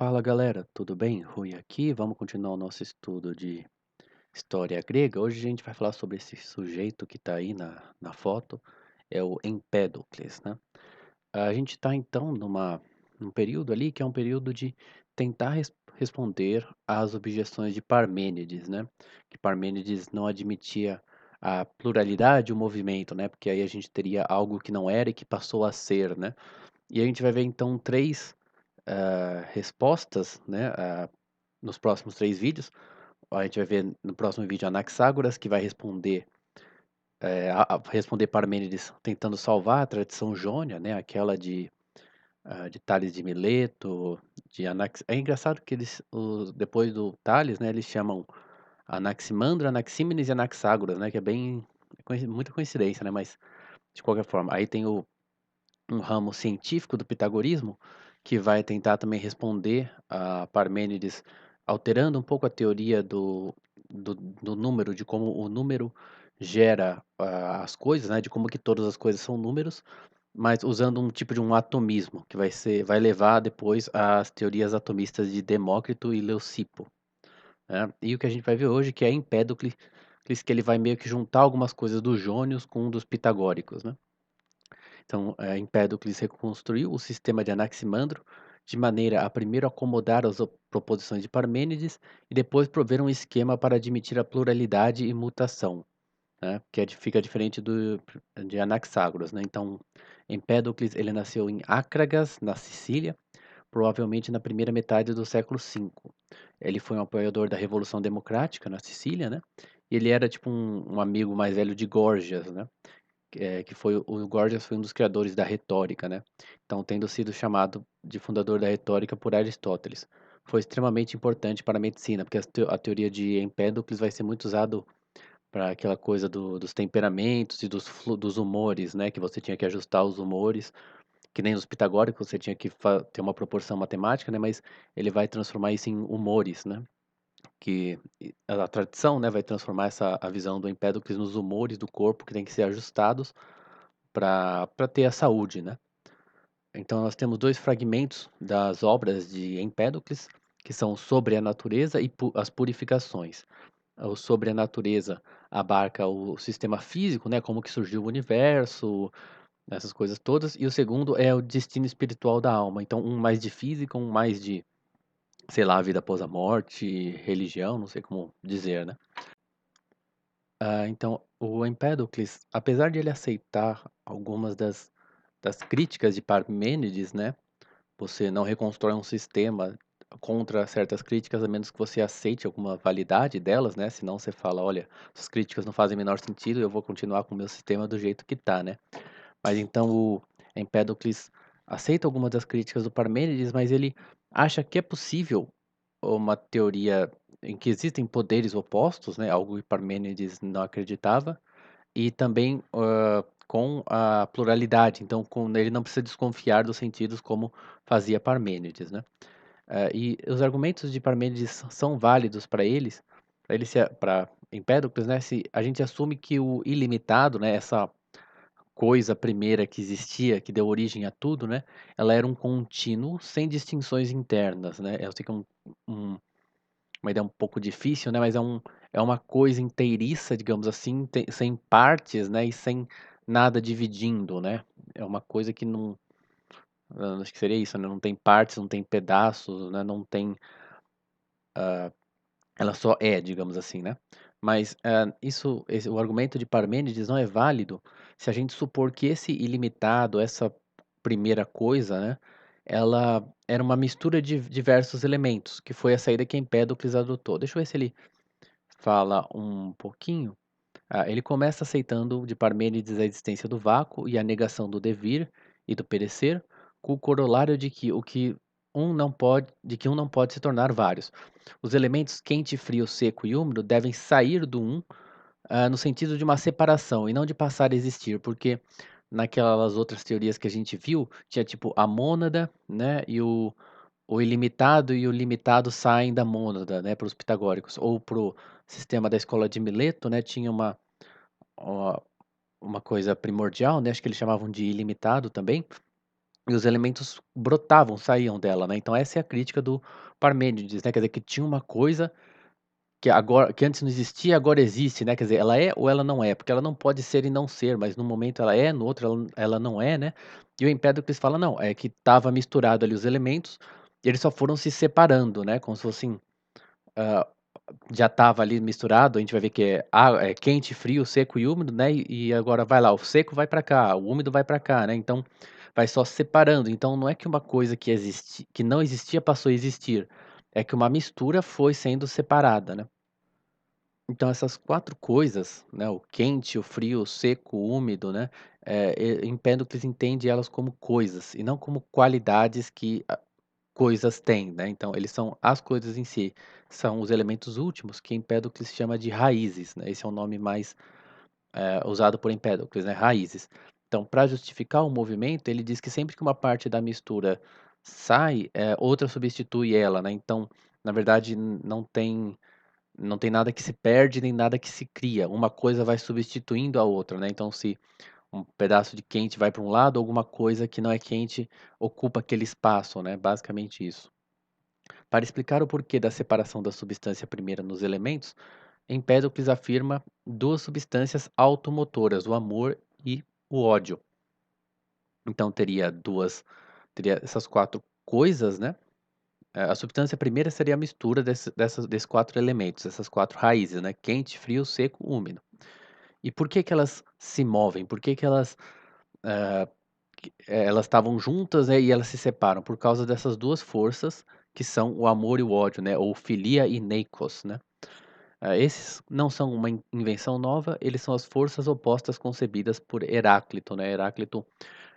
Fala galera, tudo bem? Rui aqui, vamos continuar o nosso estudo de história grega. Hoje a gente vai falar sobre esse sujeito que está aí na foto, é o Empédocles, né? A gente está então num período ali que é um período de tentar responder às objeções de Parmênides, né? Que Parmênides não admitia a pluralidade, o movimento, né? Porque aí a gente teria algo que não era e que passou a ser, né? E a gente vai ver então três respostas, né, nos próximos três vídeos. A gente vai ver no próximo vídeo Anaxágoras, que vai responder, responder Parmênides tentando salvar a tradição jônia, né, aquela de Tales de Mileto, de Anax... É engraçado que depois do Tales, né, eles chamam Anaximandro, Anaxímenes e Anaxágoras, né, que é bem, muita coincidência, né, mas de qualquer forma. Aí tem um ramo científico do pitagorismo que vai tentar também responder a Parmênides, alterando um pouco a teoria do número, de como o número gera as coisas, né, de como que todas as coisas são números, mas usando um tipo de um atomismo, que vai levar depois às teorias atomistas de Demócrito e Leucipo, né? E o que a gente vai ver hoje que é Empédocles, que ele vai meio que juntar algumas coisas dos jônios com um dos pitagóricos, né? Então, Empédocles reconstruiu o sistema de Anaximandro de maneira a primeiro acomodar as proposições de Parmênides e depois prover um esquema para admitir a pluralidade e mutação, né? Que fica diferente de Anaxágoras, né? Então, Empédocles ele nasceu em Acragas, na Sicília, provavelmente na primeira metade do século V. Ele foi um apoiador da Revolução Democrática na Sicília, né? E ele era tipo um amigo mais velho de Gorgias, né? Que foi o Gorgias foi um dos criadores da retórica, né? Então, tendo sido chamado de fundador da retórica por Aristóteles, foi extremamente importante para a medicina, porque a teoria de Empédocles vai ser muito usado para aquela coisa dos temperamentos e dos humores, né? Que você tinha que ajustar os humores, que nem os pitagóricos você tinha que ter uma proporção matemática, né? Mas ele vai transformar isso em humores, né? Que a tradição, né, vai transformar a visão do Empédocles nos humores do corpo que tem que ser ajustados para ter a saúde, né? Então nós temos dois fragmentos das obras de Empédocles, que são sobre a natureza e as purificações. O sobre a natureza abarca o sistema físico, né, como que surgiu o universo, essas coisas todas, e o segundo é o destino espiritual da alma. Então um mais de física, um mais de, sei lá, vida após a morte, religião, não sei como dizer, né? Então, o Empédocles, apesar de ele aceitar algumas das críticas de Parmênides, né? Você não reconstrói um sistema contra certas críticas, a menos que você aceite alguma validade delas, né? Senão você fala, olha, essas críticas não fazem o menor sentido, eu vou continuar com o meu sistema do jeito que tá, né? Mas então o Empédocles aceita algumas das críticas do Parmênides, mas ele acha que é possível uma teoria em que existem poderes opostos, né? Algo que Parmênides não acreditava, e também com a pluralidade. Então, ele não precisa desconfiar dos sentidos como fazia Parmênides, né? E os argumentos de Parmênides são válidos para Empédocles, né? Se a gente assume que o ilimitado, né? Essa coisa primeira que existia, que deu origem a tudo, né? Ela era um contínuo sem distinções internas, né? Eu sei que é um uma ideia um pouco difícil, né? Mas é uma coisa inteiriça, digamos assim, sem partes, né? E sem nada dividindo, né? É uma coisa que não. Acho que seria isso, né? Não tem partes, não tem pedaços, né? Não tem. Ela só é, digamos assim, né? Mas o argumento de Parmênides não é válido se a gente supor que esse ilimitado, essa primeira coisa, né? Ela era uma mistura de diversos elementos, que foi a saída que Empédocles adotou. Deixa eu ver se ele fala um pouquinho. Ele começa aceitando de Parmênides a existência do vácuo e a negação do devir e do perecer, com o corolário de que um não pode se tornar vários. Os elementos quente, frio, seco e úmido devem sair do um, no sentido de uma separação e não de passar a existir, porque naquelas outras teorias que a gente viu, tinha tipo a mônada, né, e o ilimitado e o limitado saem da mônada, né, para os pitagóricos, ou para o sistema da escola de Mileto, né, tinha uma, uma coisa primordial, né, acho que eles chamavam de ilimitado também, e os elementos brotavam, saíam dela, né. Então essa é a crítica do Parmênides, né, quer dizer que tinha uma coisa que antes não existia, agora existe, né, quer dizer, ela é ou ela não é, porque ela não pode ser e não ser, mas num momento ela é, no outro ela não é, né. E o Empédocles fala: "Não, é que estava misturado ali os elementos, e eles só foram se separando, né, como se fossem, hã, já estava ali misturado, a gente vai ver que é quente, frio, seco e úmido, né, e agora vai lá, o seco vai para cá, o úmido vai para cá, né, então vai só se separando. Então não é que uma coisa que não existia passou a existir, é que uma mistura foi sendo separada, né. Então essas 4 coisas, né, o quente, o frio, o seco, o úmido, né, Empédocles entende elas como coisas e não como qualidades que a coisas têm, né, então eles são as coisas em si, são os elementos últimos que Empédocles chama de raízes, né, esse é o nome mais, usado por Empédocles, né, raízes. Então para justificar o movimento, ele diz que sempre que uma parte da mistura sai, outra substitui ela, né, então na verdade não tem nada que se perde, nem nada que se cria. Uma coisa vai substituindo a outra, né. Então se um pedaço de quente vai para um lado, alguma coisa que não é quente ocupa aquele espaço, né, basicamente isso. Para explicar o porquê da separação da substância primeira nos elementos, Empédocles afirma 2 substâncias automotoras, o amor e o ódio. Então teria essas 4 coisas, né. A substância primeira seria a mistura desses 4 elementos, essas 4 raízes, né, quente, frio, seco, úmido. E por que que elas se movem? Por que que ah, elas estavam juntas, né, e elas se separam? Por causa dessas 2 forças que são o amor e o ódio, né, ou filia e neikos, né. Esses não são uma invenção nova, eles são as forças opostas concebidas por Heráclito, né. Heráclito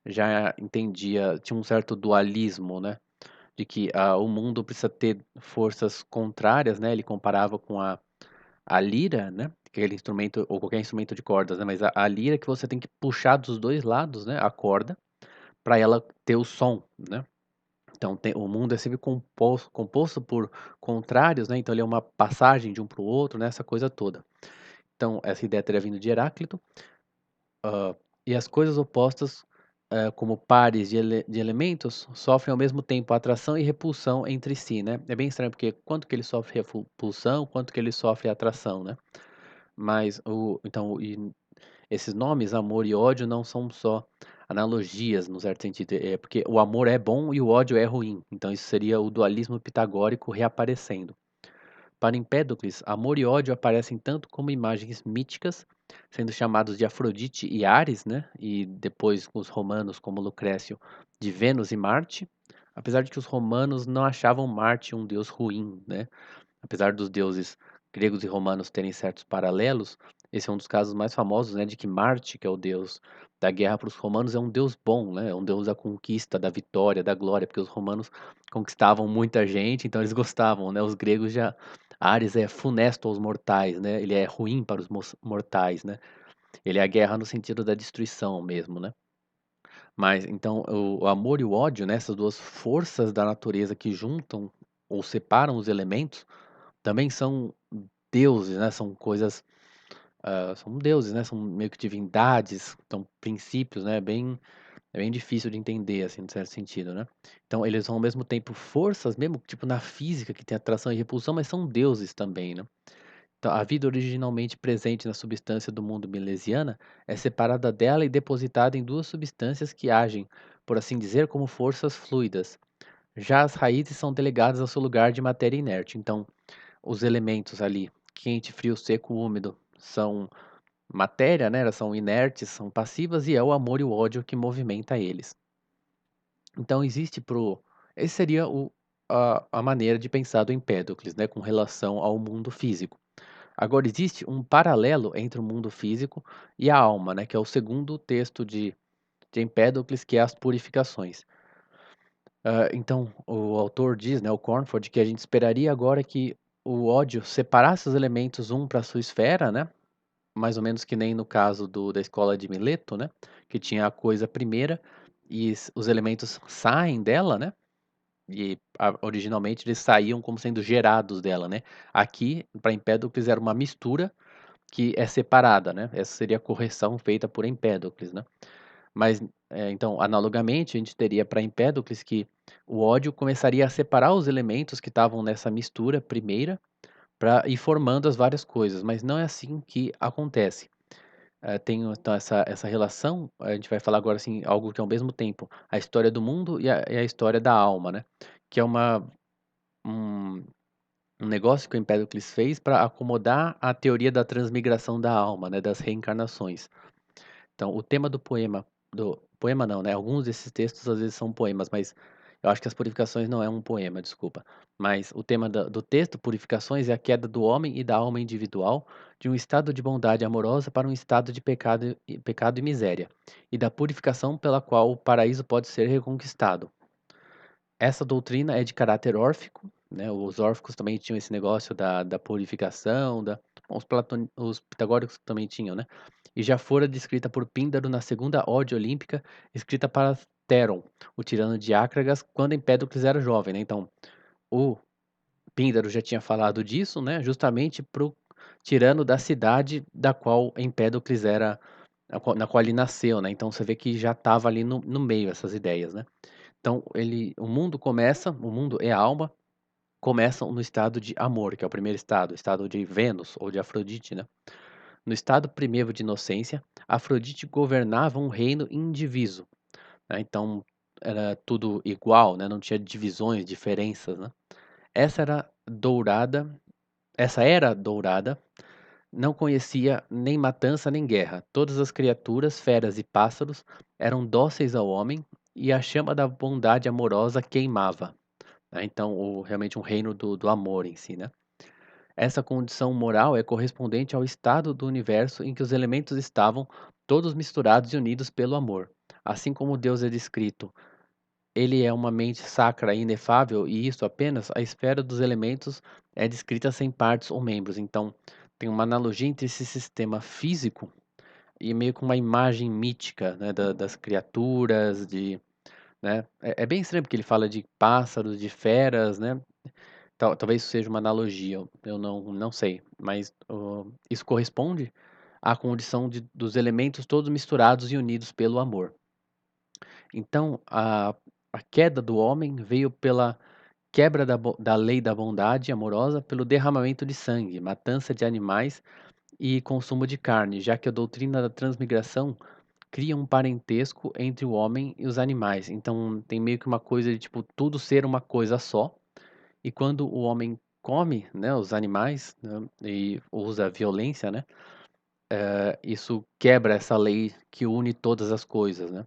já entendia tinha um certo dualismo, né, de que, o mundo precisa ter forças contrárias, né, ele comparava com a lira, né, aquele instrumento ou qualquer instrumento de cordas, né, mas a lira que você tem que puxar dos 2 lados, né, a corda, para ela ter o som, né. Então o mundo é sempre composto por contrários, né, então ele é uma passagem de um para o outro, né, essa coisa toda. Então essa ideia teria vindo de Heráclito, e as coisas opostas, como pares de elementos, sofrem ao mesmo tempo atração e repulsão entre si, né. É bem estranho, porque quanto que ele sofre repulsão, quanto que ele sofre atração, né. Mas esses nomes, amor e ódio, não são só analogias, no certo sentido, é porque o amor é bom e o ódio é ruim, então isso seria o dualismo pitagórico reaparecendo. Para Empédocles, amor e ódio aparecem tanto como imagens míticas, sendo chamados de Afrodite e Ares, né? E depois os romanos, como Lucrécio, de Vênus e Marte, apesar de que os romanos não achavam Marte um deus ruim, né? Apesar dos deuses gregos e romanos terem certos paralelos, esse é um dos casos mais famosos, né, de que Marte, que é o deus da guerra para os romanos, é um deus bom, né, é um deus da conquista, da vitória, da glória, porque os romanos conquistavam muita gente, então eles gostavam, né, os gregos já Ares é funesto aos mortais, né, ele é ruim para os mortais, né, ele é a guerra no sentido da destruição mesmo, né. Mas então o amor e o ódio, né, essas 2 forças da natureza que juntam ou separam os elementos, também são deuses, né, são coisas, são deuses, né, são meio que divindades, são princípios, né, é bem difícil de entender, assim, no certo sentido, né. Então eles são ao mesmo tempo forças mesmo, tipo na física que tem atração e repulsão, mas são deuses também, né. Então a vida originalmente presente na substância do mundo milesiana é separada dela e depositada em 2 substâncias que agem, por assim dizer, como forças fluidas. Já as raízes são delegadas ao seu lugar de matéria inerte, então os elementos ali, quente, frio, seco, úmido, são matéria, né, elas são inertes, são passivas e é o amor e o ódio que movimenta eles. Então existe esse seria a maneira de pensar do Empédocles, né, com relação ao mundo físico. Agora existe um paralelo entre o mundo físico e a alma, né, que é o segundo texto de Empédocles, que é as purificações. Então o autor diz, né, o Cornford, que a gente esperaria agora que o ódio separasse os elementos um para sua esfera, né, mais ou menos que nem no caso da escola de Mileto, né, que tinha a coisa primeira e os elementos saem dela, né, e originalmente eles saíam como sendo gerados dela, né. Aqui, para Empédocles, era uma mistura que é separada, né, essa seria a correção feita por Empédocles, né. Mas, então, analogamente, a gente teria para Empédocles que o ódio começaria a separar os elementos que estavam nessa mistura primeira, para ir formando as várias coisas, mas não é assim que acontece. Tem então essa relação, a gente vai falar agora, assim, algo que é ao mesmo tempo a história do mundo e a história da alma, né, que é um um negócio que o Empédocles fez para acomodar a teoria da transmigração da alma, né, das reencarnações. Então, o tema do poema não, né, alguns desses textos às vezes são poemas, mas eu acho que as Purificações não é um poema, desculpa. Mas o tema da do texto, Purificações, é a queda do homem e da alma individual de um estado de bondade amorosa para um estado de pecado e miséria, e da purificação pela qual o paraíso pode ser reconquistado. Essa doutrina é de caráter órfico, né, os órficos também tinham esse negócio da purificação, bom, os pitagóricos também tinham, né, e já fora descrita por Píndaro na segunda Ode Olímpica, escrita para Téron, o tirano de Acragas, quando Empédocles era jovem, né, então, o Píndaro já tinha falado disso, né, justamente para o tirano da cidade da qual Empédocles era, na qual ele nasceu, né, então você vê que já estava ali no meio essas ideias, né. Então o mundo e a alma começam no estado de amor, que é o primeiro estado, o estado de Vênus ou de Afrodite, né. No estado primeiro de inocência, Afrodite governava um reino indiviso, né, então era tudo igual, né, não tinha divisões, diferenças, né. Essa era dourada essa era dourada, não conhecia nem matança nem guerra. Todas as criaturas, feras e pássaros eram dóceis ao homem, e a chama da bondade amorosa queimava. Né, então realmente um reino do amor em si, né. Essa condição moral é correspondente ao estado do universo em que os elementos estavam todos misturados e unidos pelo amor. Assim como Deus é descrito, ele é uma mente sacra e inefável, e isso apenas a esfera dos elementos é descrita sem partes ou membros. Então, tem uma analogia entre esse sistema físico e meio com uma imagem mítica, né, das criaturas, né, é bem estranho porque ele fala de pássaros, de feras, né, talvez isso seja uma analogia, eu não sei, mas, isso corresponde à condição dos elementos todos misturados e unidos pelo amor. Então, a queda do homem veio pela quebra da lei da bondade amorosa, pelo derramamento de sangue, matança de animais e consumo de carne, já que a doutrina da transmigração cria um parentesco entre o homem e os animais. Então tem meio que uma coisa de, tipo, tudo ser uma coisa só, e quando o homem come, né, os animais, né, e usa violência, né, isso quebra essa lei que une todas as coisas, né.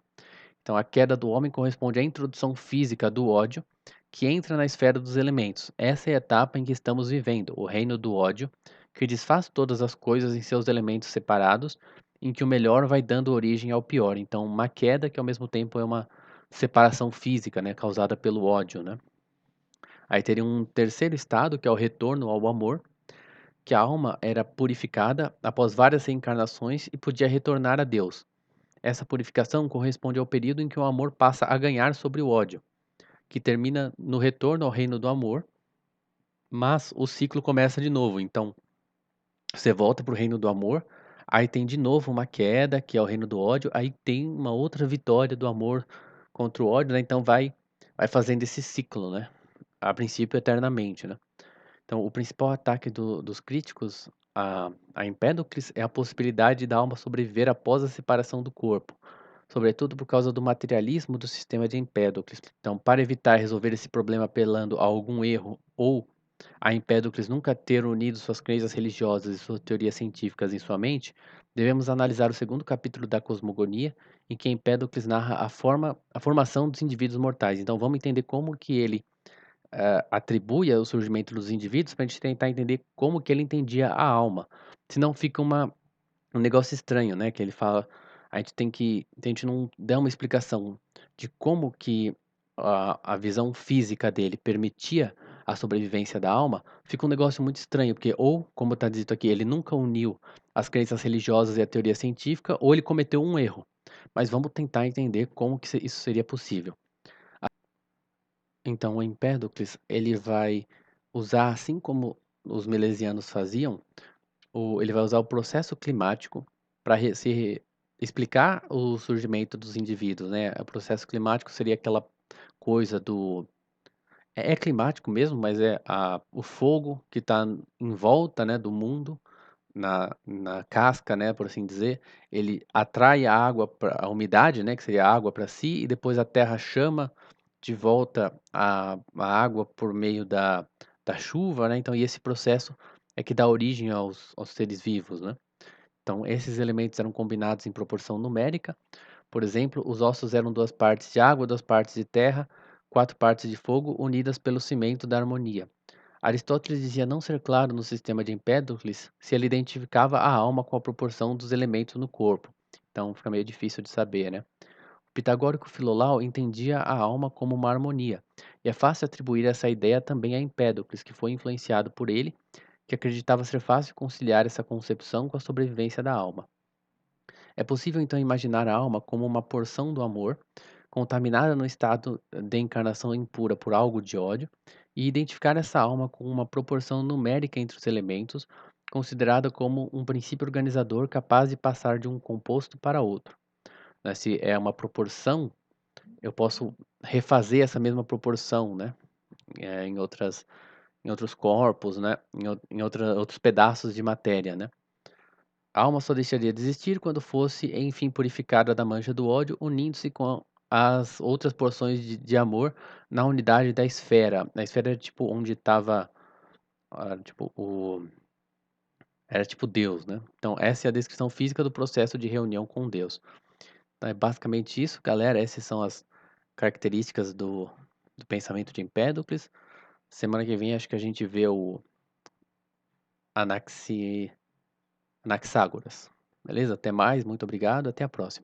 Então a queda do homem corresponde à introdução física do ódio, que entra na esfera dos elementos. Essa é a etapa em que estamos vivendo, o reino do ódio, que desfaz todas as coisas em seus elementos separados, em que o melhor vai dando origem ao pior. Então, uma queda que ao mesmo tempo é uma separação física, né, causada pelo ódio, né. Aí teria um terceiro estado, que é o retorno ao amor, que a alma era purificada após várias reencarnações e podia retornar a Deus. Essa purificação corresponde ao período em que o amor passa a ganhar sobre o ódio, que termina no retorno ao reino do amor, mas o ciclo começa de novo. Então, você volta para o reino do amor, aí tem de novo uma queda, que é o reino do ódio, aí tem uma outra vitória do amor contra o ódio, né? Então vai fazendo esse ciclo, né? A princípio eternamente, né? Então, o principal ataque dos críticos a Empédocles é a possibilidade da alma sobreviver após a separação do corpo, sobretudo por causa do materialismo do sistema de Empédocles. Então, para evitar resolver esse problema apelando a algum erro ou a Empédocles nunca ter unido suas crenças religiosas e suas teorias científicas em sua mente, devemos analisar o segundo capítulo da Cosmogonia, em que Empédocles narra a formação dos indivíduos mortais. Então, vamos entender como que ele atribui ao surgimento dos indivíduos para a gente tentar entender como que ele entendia a alma. Senão fica um negócio estranho, né, que ele fala, a gente não dá uma explicação de como que a visão física dele permitia a sobrevivência da alma, fica um negócio muito estranho, porque ou, como está dito aqui, ele nunca uniu as crenças religiosas e a teoria científica, ou ele cometeu um erro. Mas vamos tentar entender como que isso seria possível. Então, o Empédocles, ele vai usar, assim como os milesianos faziam, ele vai usar o processo climático para explicar o surgimento dos indivíduos, né. O processo climático seria aquela coisa do é climático mesmo, mas é a o fogo que está em volta, né, do mundo, na casca, né, por assim dizer, ele atrai a água pra a umidade, né, que seria a água para si, e depois a terra chama de volta a água por meio da chuva, né, então e esse processo é que dá origem aos seres vivos, né. Então esses elementos eram combinados em proporção numérica, por exemplo, os ossos eram 2 partes de água, 2 partes de terra, 4 partes de fogo, unidas pelo cimento da harmonia. Aristóteles dizia não ser claro no sistema de Empédocles se ele identificava a alma com a proporção dos elementos no corpo. Então fica meio difícil de saber, né? O pitagórico Filolau entendia a alma como uma harmonia, e é fácil atribuir essa ideia também a Empédocles, que foi influenciado por ele, que acreditava ser fácil conciliar essa concepção com a sobrevivência da alma. É possível então imaginar a alma como uma porção do amor, contaminada no estado de encarnação impura por algo de ódio, e identificar essa alma com uma proporção numérica entre os elementos, considerada como um princípio organizador capaz de passar de um composto para outro. Né, se é uma proporção, eu posso refazer essa mesma proporção, né? Em em outros corpos, né? Outros pedaços de matéria, né? A alma só deixaria de existir quando fosse, enfim, purificada da mancha do ódio, unindo-se com as outras porções de amor na unidade da esfera. A esfera era tipo onde estava, tipo, era tipo Deus, né? Então, essa é a descrição física do processo de reunião com Deus. Então, é basicamente isso, galera. Essas são as características do pensamento de Empédocles. Semana que vem, acho que a gente vê o Anaxi, Anaxágoras. Beleza? Até mais, muito obrigado, até a próxima.